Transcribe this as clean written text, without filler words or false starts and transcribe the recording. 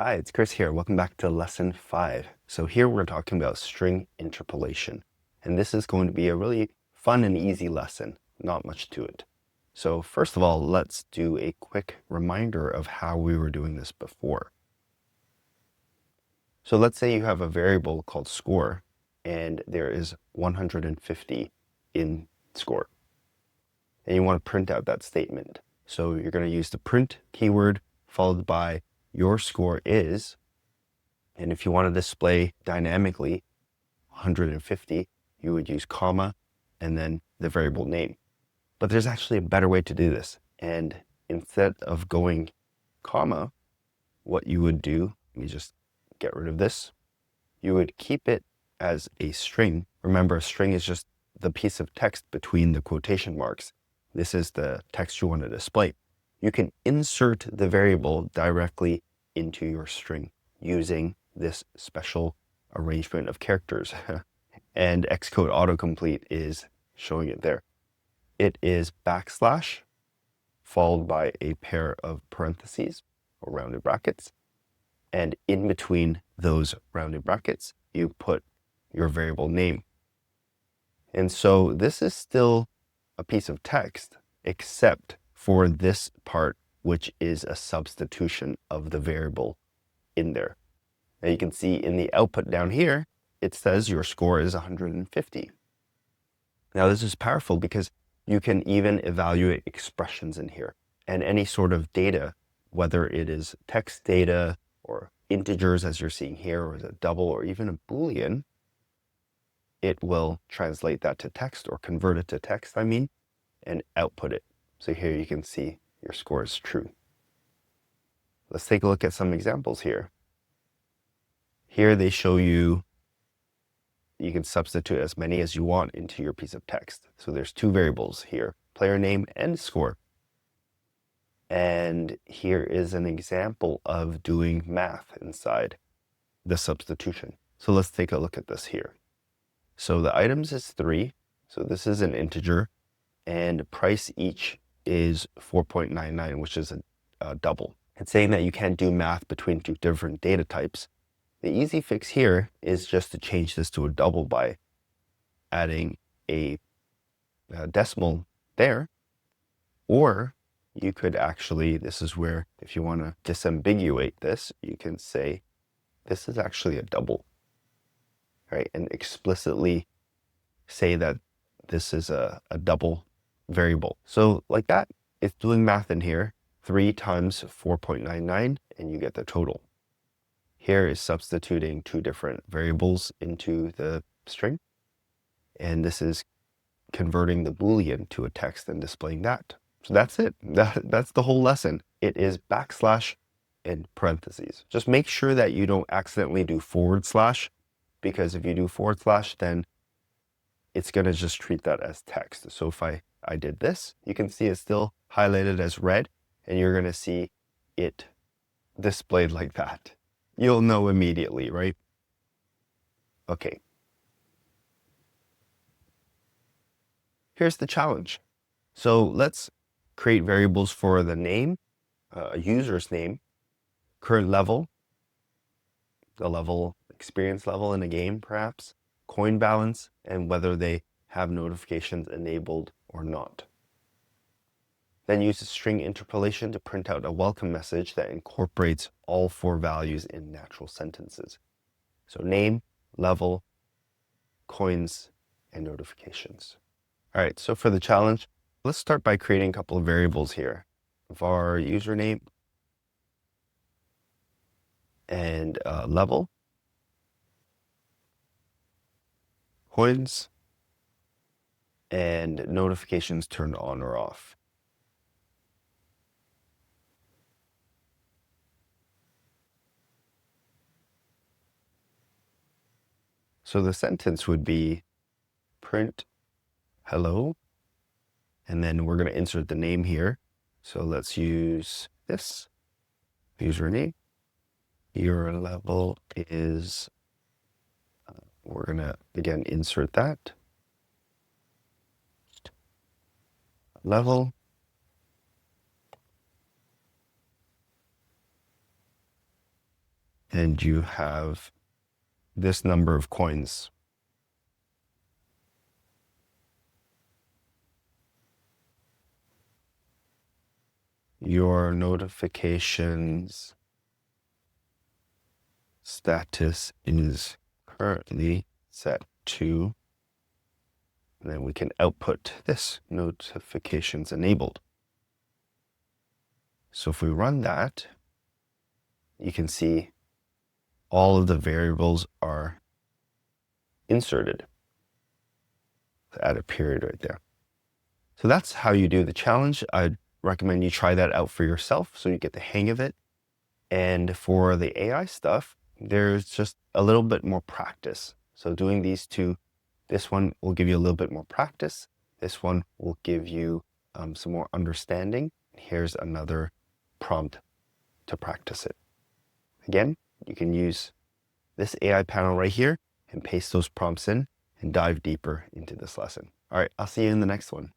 Hi, it's Chris here. Welcome back to lesson 5. So here we're talking about string interpolation. And this is going to be a really fun and easy lesson, not much to it. So first of all, let's do a quick reminder of how we were doing this before. So let's say you have a variable called score, and there is 150 in score. And you want to print out that statement. So you're going to use the print keyword followed by your score is, and if you want to display dynamically 150, you would use comma and then the variable name. But there's actually a better way to do this. And instead of going comma, what you would do, let me just get rid of this. You would keep it as a string. Remember, a string is just the piece of text between the quotation marks. This is the text you want to display. You can insert the variable directly into your string using this special arrangement of characters. And Xcode autocomplete is showing it there. It is backslash followed by a pair of parentheses or rounded brackets. And in between those rounded brackets, you put your variable name. And so this is still a piece of text, except for this part, which is a substitution of the variable in there. Now you can see in the output down here, it says your score is 150. Now this is powerful because you can even evaluate expressions in here and any sort of data, whether it is text data or integers as you're seeing here, or is a double or even a Boolean, it will translate that to text or convert it to text, and output it. So here you can see your score is true. Let's take a look at some examples here. Here they show you can substitute as many as you want into your piece of text. So there's two variables here, player name and score. And here is an example of doing math inside the substitution. So let's take a look at this here. So the items is 3. So this is an integer, and price each is 4.99, which is a double. It's saying that you can't do math between two different data types. The easy fix here is just to change this to a double by adding a decimal there. Or you could actually, this is where if you want to disambiguate this, you can say this is actually a double, right? And explicitly say that this is a double variable. So like that, it's doing math in here. 3 times 4.99, and you get the total. Here is substituting two different variables into the string. And this is converting the Boolean to a text and displaying that. So that's it. That's the whole lesson. It is backslash and parentheses. Just make sure that you don't accidentally do forward slash, because if you do forward slash, then it's going to just treat that as text. So if I did this, you can see it's still highlighted as red, and you're going to see it displayed like that. You'll know immediately, right? Okay. Here's the challenge. So let's create variables for the name, a user's name, current level, the level, experience level in a game perhaps, coin balance, and whether they have notifications enabled or not. Then use the string interpolation to print out a welcome message that incorporates all 4 values in natural sentences. So name, level, coins, and notifications. All right, so for the challenge, let's start by creating a couple of variables here. Var username and level, coins, and notifications turned on or off. So the sentence would be print hello, and then we're going to insert the name here. So let's use this username. Your level is, we're going to again insert that. Level. and you have this number of coins. Your notifications status is currently set to, and then we can output this notifications enabled. So if we run that, you can see all of the variables are inserted. Add a period right there. So that's how you do the challenge. I'd recommend you try that out for yourself so you get the hang of it. And for the AI stuff, there's just a little bit more practice. So doing these two, this one will give you a little bit more practice. This one will give you some more understanding. Here's another prompt to practice it. Again, you can use this AI panel right here and paste those prompts in and dive deeper into this lesson. All right, I'll see you in the next one.